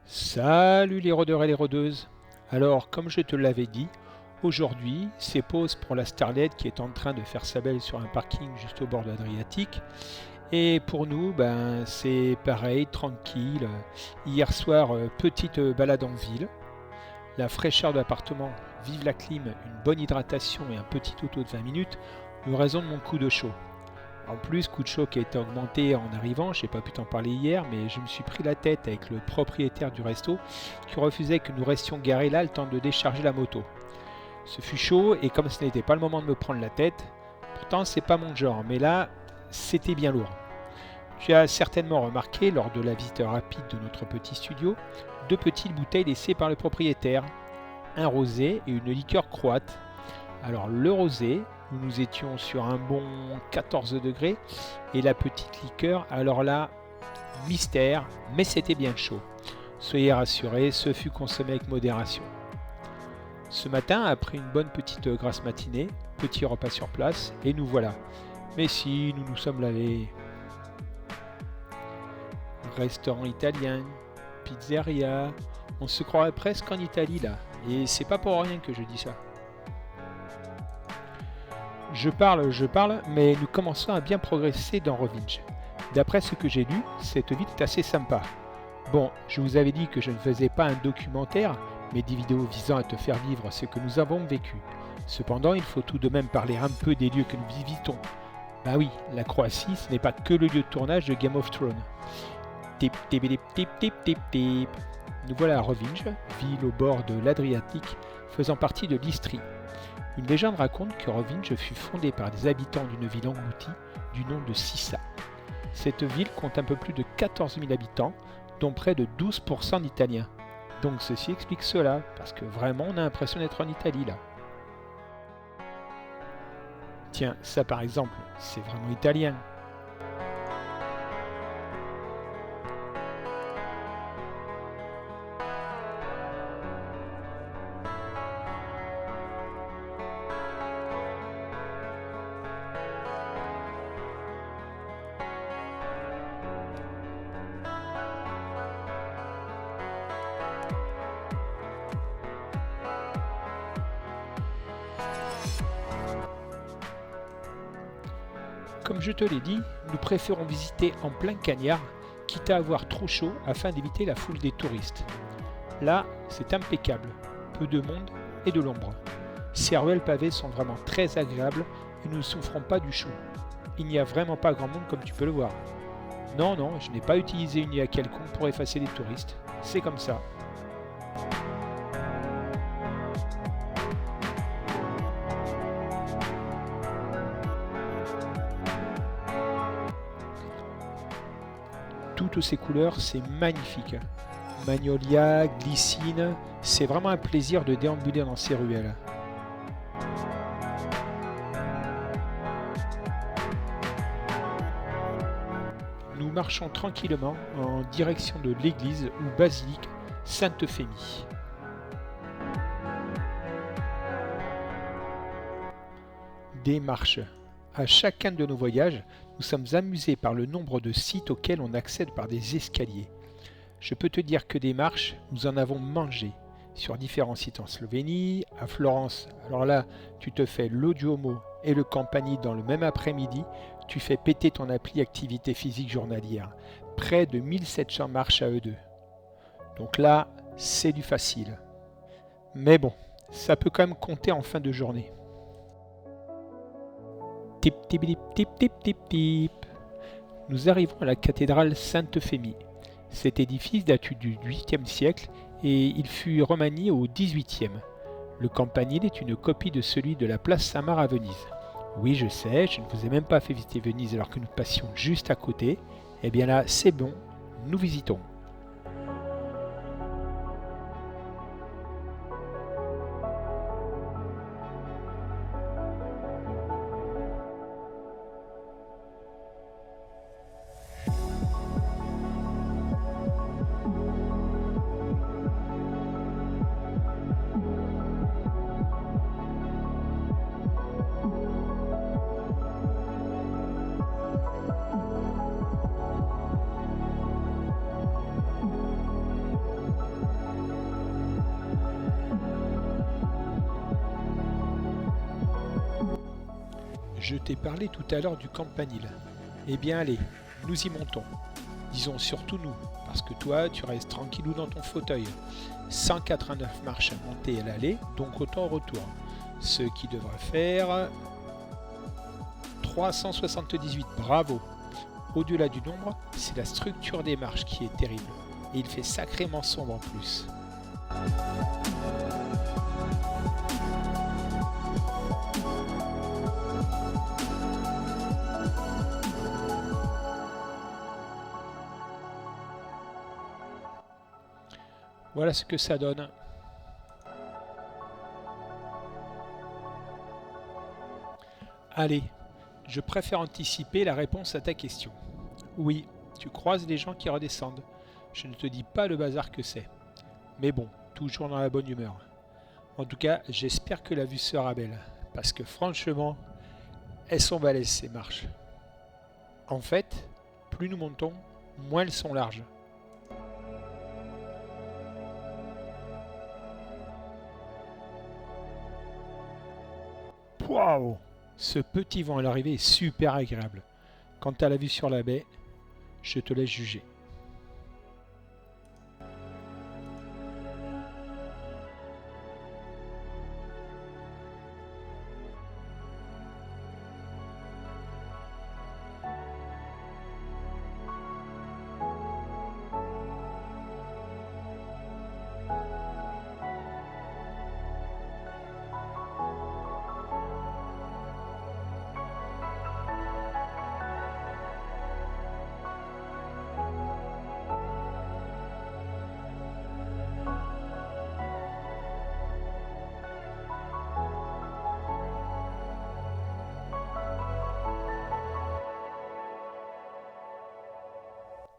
Salut les rôdeurs et les rôdeuses. Alors, comme je te l'avais dit, aujourd'hui, c'est pause pour la Starlet qui est en train de faire sa belle sur un parking juste au bord de l'Adriatique. Et pour nous, c'est pareil, tranquille. Hier soir, petite balade en ville. La fraîcheur de l'appartement, vive la clim, une bonne hydratation et un petit auto de 20 minutes nous raison de mon coup de chaud. En plus, coup de chaud qui a été augmenté en arrivant, je n'ai pas pu t'en parler hier, mais je me suis pris la tête avec le propriétaire du resto qui refusait que nous restions garés là le temps de décharger la moto. Ce fut chaud et comme ce n'était pas le moment de me prendre la tête, pourtant c'est pas mon genre, mais là c'était bien lourd. Tu as certainement remarqué lors de la visite rapide de notre petit studio, deux petites bouteilles laissées par le propriétaire, un rosé et une liqueur croate. Alors le rosé, nous étions sur un bon 14 degrés et la petite liqueur, alors là, mystère, mais c'était bien chaud. Soyez rassurés, ce fut consommé avec modération. Ce matin, après une bonne petite grasse matinée, petit repas sur place et nous voilà. Mais si, nous nous sommes lavés. Restaurant italien, pizzeria, on se croirait presque en Italie là. Et c'est pas pour rien que je dis ça. Je parle, mais nous commençons à bien progresser dans Revenge. D'après ce que j'ai lu, cette ville est assez sympa. Bon, je vous avais dit que je ne faisais pas un documentaire, mais des vidéos visant à te faire vivre ce que nous avons vécu. Cependant, il faut tout de même parler un peu des lieux que nous visitons. Bah oui, la Croatie, ce n'est pas que le lieu de tournage de Game of Thrones. Tip tip tip tip tip tip tip. Nous voilà à Revenge, ville au bord de l'Adriatique, faisant partie de l'Istrie. Une légende raconte que Revenge fut fondée par des habitants d'une ville engloutie du nom de Sissa. Cette ville compte un peu plus de 14 000 habitants, dont près de 12% d'Italiens. Donc ceci explique cela, parce que vraiment on a l'impression d'être en Italie là. Tiens, ça par exemple, c'est vraiment italien. Comme je te l'ai dit, nous préférons visiter en plein cagnard, quitte à avoir trop chaud afin d'éviter la foule des touristes. Là, c'est impeccable, peu de monde et de l'ombre. Ces ruelles pavées sont vraiment très agréables et nous ne souffrons pas du chaud. Il n'y a vraiment pas grand monde comme tu peux le voir. Non, je n'ai pas utilisé une IA quelconque pour effacer les touristes. C'est comme ça. Toutes ces couleurs, c'est magnifique. Magnolia, glycine, c'est vraiment un plaisir de déambuler dans ces ruelles. Nous marchons tranquillement en direction de l'église ou basilique Sainte-Euphémie. Des marches. À chacun de nos voyages, nous sommes amusés par le nombre de sites auxquels on accède par des escaliers. Je peux te dire que des marches, nous en avons mangé sur différents sites en Slovénie, à Florence. Alors là, tu te fais l'Audiomo et le Campani dans le même après-midi, tu fais péter ton appli activité physique journalière. Près de 1700 marches à eux deux. Donc là, c'est du facile. Mais bon, ça peut quand même compter en fin de journée. Tip tip tip tip tip tip tip. Nous arrivons à la cathédrale Sainte-Euphémie. Cet édifice date du 8e siècle et il fut remanié au 18e. Le campanile est une copie de celui de la place Saint-Marc à Venise. Oui, je sais, je ne vous ai même pas fait visiter Venise alors que nous passions juste à côté. Eh bien là, c'est bon, nous visitons. Je t'ai parlé tout à l'heure du campanile. Eh bien allez, nous y montons. Disons surtout nous, parce que toi, tu restes tranquillou dans ton fauteuil. 189 marches à monter et à l'aller, donc autant au retour. Ce qui devrait faire 378, bravo. Au-delà du nombre, c'est la structure des marches qui est terrible. Et il fait sacrément sombre en plus. Voilà ce que ça donne. Allez, je préfère anticiper la réponse à ta question. Oui, tu croises les gens qui redescendent. Je ne te dis pas le bazar que c'est. Mais bon, toujours dans la bonne humeur. En tout cas, j'espère que la vue sera belle. Parce que franchement, elles sont balèzes ces marches. En fait, plus nous montons, moins elles sont larges. Waouh! Ce petit vent à l'arrivée est super agréable. Quant à la vue sur la baie, je te laisse juger.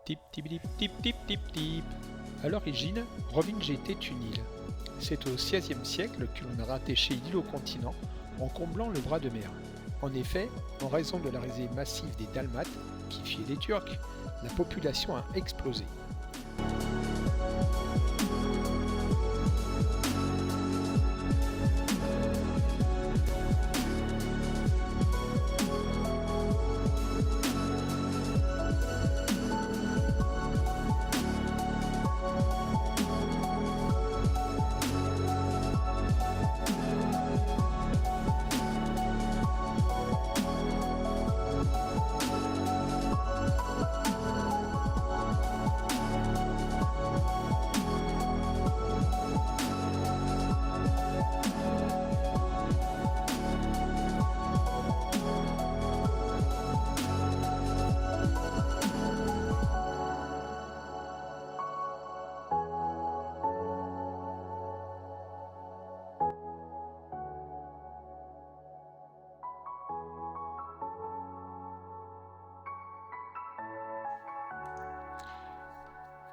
Tip tip tip tip tip tip tip. À l'origine, Rovinj était une île. C'est au XVIe siècle que l'on a rattaché l'île au continent en comblant le bras de mer. En effet, en raison de l'arrivée massive des Dalmates, qui fiaient les Turcs, la population a explosé.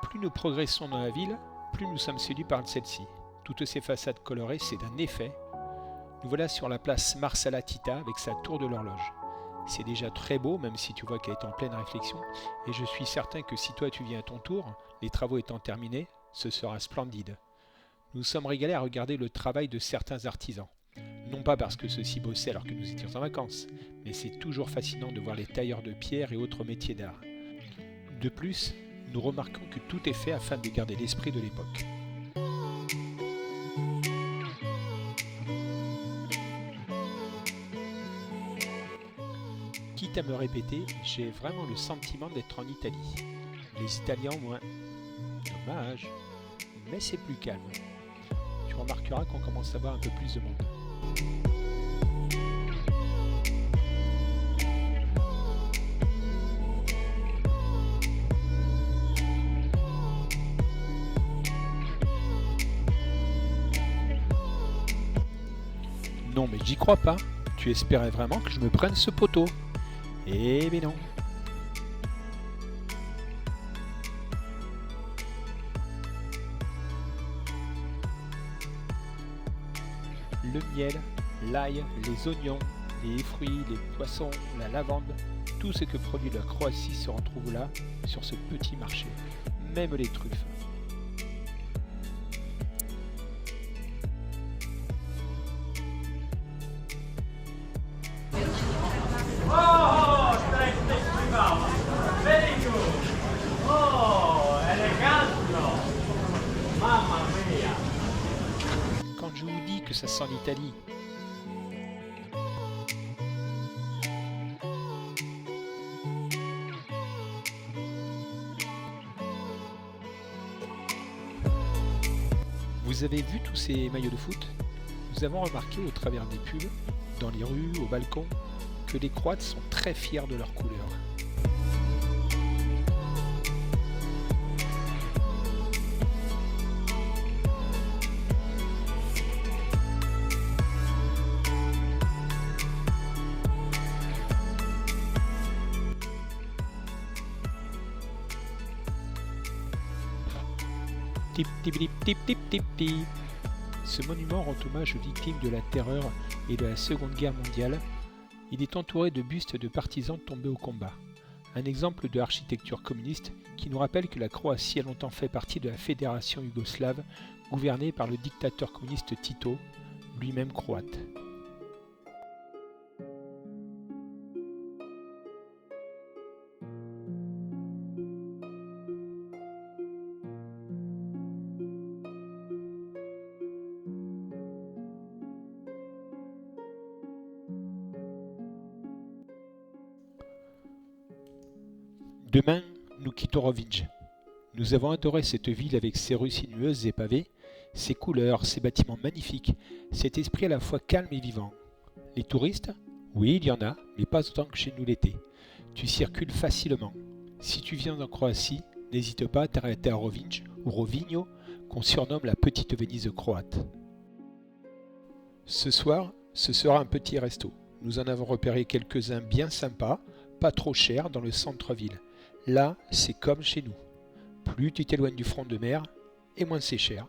Plus nous progressons dans la ville, plus nous sommes séduits par celle-ci. Toutes ces façades colorées, c'est d'un effet. Nous voilà sur la place Marsalatita avec sa tour de l'horloge. C'est déjà très beau, même si tu vois qu'elle est en pleine réflexion, et je suis certain que si toi tu viens à ton tour, les travaux étant terminés, ce sera splendide. Nous sommes régalés à regarder le travail de certains artisans. Non pas parce que ceux-ci bossaient alors que nous étions en vacances, mais c'est toujours fascinant de voir les tailleurs de pierre et autres métiers d'art. De plus, nous remarquons que tout est fait afin de garder l'esprit de l'époque. Quitte à me répéter, j'ai vraiment le sentiment d'être en Italie. Les Italiens moins. Dommage, mais c'est plus calme. Tu remarqueras qu'on commence à voir un peu plus de monde. Non mais j'y crois pas. Tu espérais vraiment que je me prenne ce poteau. Eh bien non. Le miel, l'ail, les oignons, les fruits, les poissons, la lavande, tout ce que produit la Croatie se retrouve là, sur ce petit marché. Même les truffes. je vous dis que ça sent l'Italie. Vous avez vu tous ces maillots de foot? Nous avons remarqué au travers des pubs, dans les rues, au balcon, que les Croates sont très fiers de leur couleur. Tip tip tip tip tip tip tip. Ce monument rend hommage aux victimes de la terreur et de la Seconde Guerre mondiale. Il est entouré de bustes de partisans tombés au combat. Un exemple de l'architecture communiste qui nous rappelle que la Croatie a longtemps fait partie de la fédération yougoslave, gouvernée par le dictateur communiste Tito, lui-même croate. Demain, nous quittons Rovinj. Nous avons adoré cette ville avec ses rues sinueuses et pavées, ses couleurs, ses bâtiments magnifiques, cet esprit à la fois calme et vivant. Les touristes? Oui, il y en a, mais pas autant que chez nous l'été. Tu circules facilement. Si tu viens en Croatie, n'hésite pas à t'arrêter à Rovinj ou Rovinjo, qu'on surnomme la petite Venise croate. Ce soir, ce sera un petit resto. Nous en avons repéré quelques-uns bien sympas, pas trop chers, dans le centre-ville. Là, c'est comme chez nous. Plus tu t'éloignes du front de mer, et moins c'est cher.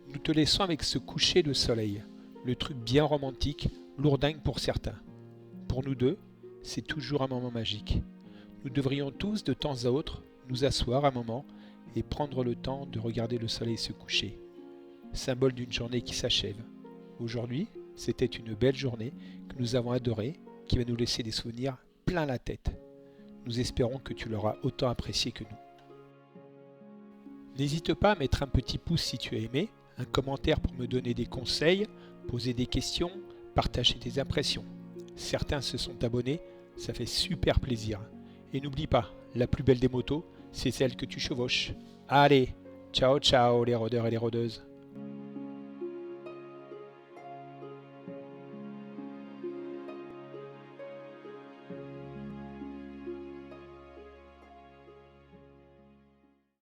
Nous te laissons avec ce coucher de soleil, le truc bien romantique, lourdingue pour certains. Pour nous deux, c'est toujours un moment magique. Nous devrions tous de temps à autre nous asseoir un moment et prendre le temps de regarder le soleil se coucher, symbole d'une journée qui s'achève. Aujourd'hui, c'était une belle journée que nous avons adorée, qui va nous laisser des souvenirs plein la tête. Nous espérons que tu l'auras autant apprécié que nous. N'hésite pas à mettre un petit pouce si tu as aimé, un commentaire pour me donner des conseils, poser des questions, partager tes impressions. Certains se sont abonnés, ça fait super plaisir. Et n'oublie pas, la plus belle des motos, c'est celle que tu chevauches. Allez, ciao ciao les rôdeurs et les rôdeuses.